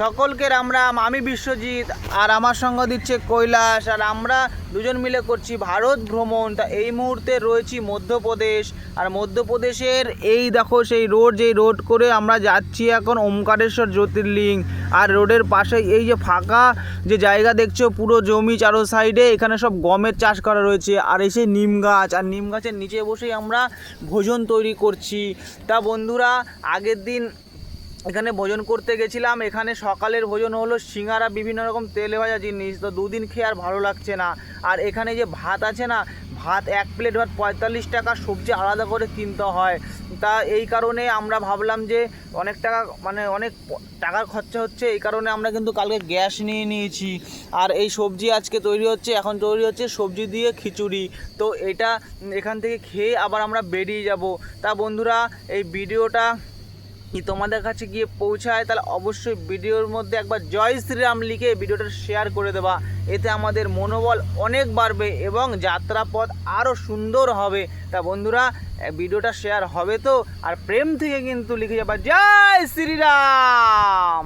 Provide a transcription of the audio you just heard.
সকলকে রাম রাম। আমি বিশ্বজিৎ আর আমার সঙ্গে দিচ্ছে কৈলাস, আর আমরা দুজন মিলে করছি ভারত ভ্রমণ। তা এই মুহূর্তে রয়েছি মধ্যপ্রদেশ, আর মধ্যপ্রদেশের এই দেখো সেই রোড, যেই রোড করে আমরা যাচ্ছি এখন ওমকারেশ্বর জ্যোতির্লিঙ্গ। আর রোডের পাশে এই যে ফাঁকা যে জায়গা দেখছো, পুরো জমি চারো সাইডে, এখানে সব গমের চাষ করা রয়েছে। আর এই সেই নিম গাছ, আর নিম গাছের নিচে বসেই আমরা ভোজন তৈরি করছি। তা বন্ধুরা, আগের দিন এখানে ভোজন করতে গেছিলাম। এখানে সকালের ভোজন হলো সিঙ্গারা, বিভিন্ন রকম তেলে ভাজা জিনিস। তো দুদিন খেয়ে আর ভালো লাগছে না। আর এখানে যে ভাত আছে না, ভাত এক প্লেট ভাত 45 টাকা, সবজি আলাদা করে কিনতে হয়। তা এই কারণে আমরা ভাবলাম যে অনেক টাকা, মানে অনেক টাকার খরচা হচ্ছে, এই কারণে আমরা কিন্তু কালকে গ্যাস নিয়ে নিয়েছি। আর এই সবজি আজকে তৈরি হচ্ছে, এখন তৈরি হচ্ছে সবজি দিয়ে খিচুড়ি। তো এটা এখান থেকে খেয়ে আবার আমরা বেরিয়ে যাব। তা বন্ধুরা, এই ভিডিওটা তোমাদের কাছে গিয়ে পৌঁছায়, তাহলে অবশ্যই ভিডিওর মধ্যে একবার জয় শ্রীরাম লিখে ভিডিওটা শেয়ার করে দেবা। এতে আমাদের মনোবল অনেক বাড়বে এবং যাত্রাপথ আরও সুন্দর হবে। তা বন্ধুরা, ভিডিওটা শেয়ার হবে তো, আর প্রেম থেকে কিন্তু লিখে যাবা জয় শ্রীরাম।